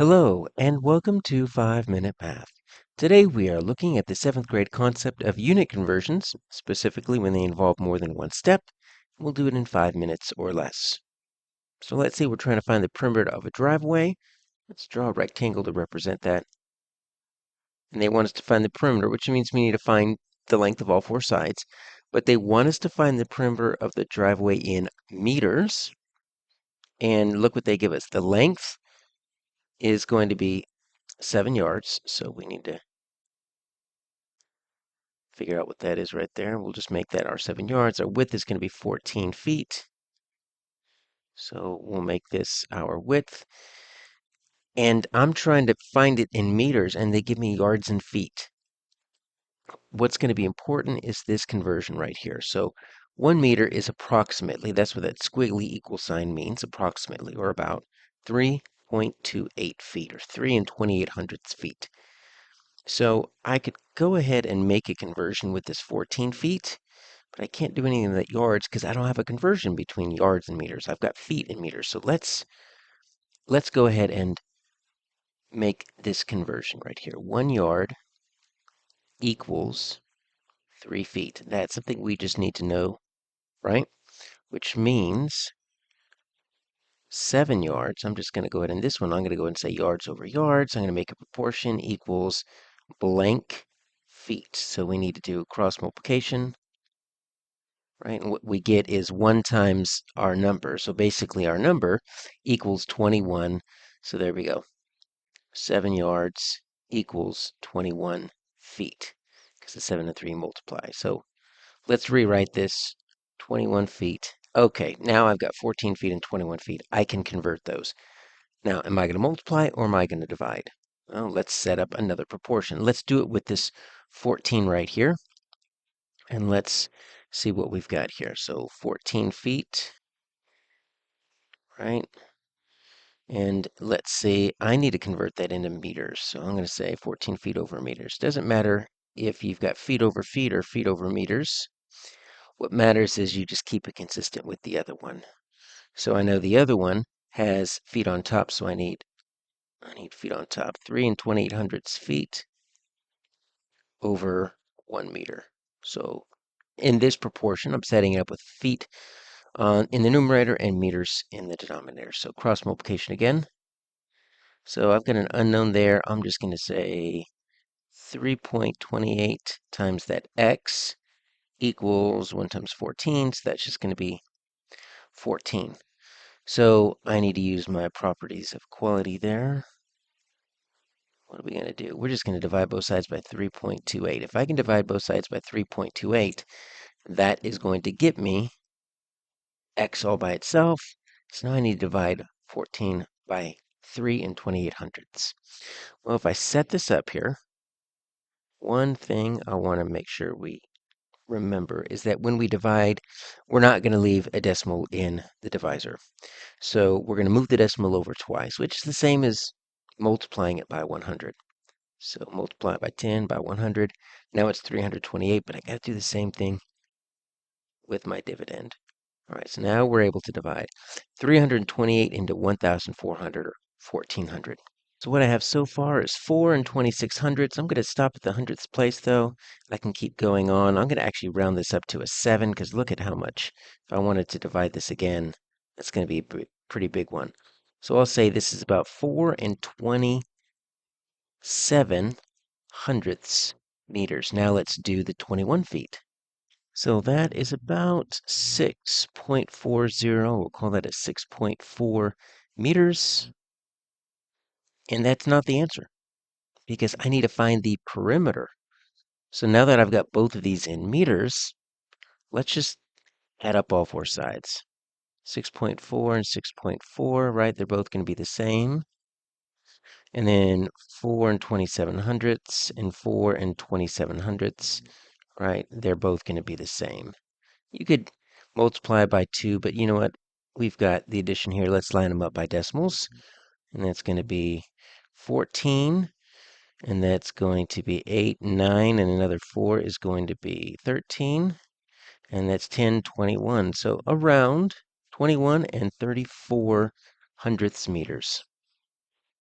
Hello, and welcome to 5-Minute Math. Today we are looking at the 7th grade concept of unit conversions, specifically when they involve more than one step. We'll do it in 5 minutes or less. So let's say we're trying to find the perimeter of a driveway. Let's draw a rectangle to represent that. And they want us to find the perimeter, which means we need to find the length of all four sides. But they want us to find the perimeter of the driveway in meters. And look what they give us. The length is going to be 7 yards, so we need to figure out what that is right there. We'll just make that our 7 yards. Our width is going to be 14 feet. So we'll make this our width. And I'm trying to find it in meters, and they give me yards and feet. What's going to be important is this conversion right here. So 1 meter is approximately, that's what that squiggly equal sign means, approximately, or about 3.28 feet, or 3 and 28 hundredths feet. So I could go ahead and make a conversion with this 14 feet. But I can't do anything with yards because I don't have a conversion between yards and meters. I've got feet and meters. So let's go ahead and make this conversion right here. 1 yard equals 3 feet. That's something we just need to know, right? Which means 7 yards. I'm just going to go ahead and this one, I'm going to go ahead and say yards over yards. I'm going to make a proportion equals blank feet. So we need to do cross multiplication. Right? And what we get is 1 times our number. So basically our number equals 21. So there we go. 7 yards equals 21 feet because the 7 and 3 multiply. So let's rewrite this. 21 feet. Okay, now I've got 14 feet and 21 feet. I can convert those. Now, am I going to multiply or am I going to divide? Well, let's set up another proportion. Let's do it with this 14 right here. And let's see what we've got here. So 14 feet, right? And let's see, I need to convert that into meters. So I'm going to say 14 feet over meters. Doesn't matter if you've got feet over feet or feet over meters. What matters is you just keep it consistent with the other one. So I know the other one has feet on top, so I need feet on top. 3 and 28 hundredths feet over 1 meter. So in this proportion, I'm setting it up with feet in the numerator and meters in the denominator. So cross multiplication again. So I've got an unknown there. I'm just going to say 3.28 times that x equals 1 times 14. So that's just going to be 14. So I need to use my properties of equality there. What are we going to do? We're just going to divide both sides by 3.28. If I can divide both sides by 3.28, that is going to get me x all by itself. So now I need to divide 14 by 3 and 28 hundredths. Well, if I set this up here, one thing I want to make sure we remember is that when we divide, we're not going to leave a decimal in the divisor. So we're going to move the decimal over twice, which is the same as multiplying it by 100. So multiply it by 10 by 100. Now it's 328, but I got to do the same thing with my dividend. All right, so now we're able to divide 328 into 1,400 or 1,400. So what I have so far is 4 and 26 hundredths. I'm going to stop at the hundredths place, though. I can keep going on. I'm going to actually round this up to a 7, because look at how much. If I wanted to divide this again, that's going to be a pretty big one. So I'll say this is about 4 and 27 hundredths meters. Now let's do the 21 feet. So that is about 6.40. We'll call that a 6.4 meters. And that's not the answer, because I need to find the perimeter. So now that I've got both of these in meters, let's just add up all four sides. 6.4 and 6.4, right? They're both going to be the same. And then 4 and 27 hundredths and 4 and 27 hundredths, right? They're both going to be the same. You could multiply by 2, but you know what? We've got the addition here. Let's line them up by decimals. And that's going to be 14. And that's going to be 8, 9, and another 4 is going to be 13. And that's 10, 21. So around 21 and 34 hundredths meters.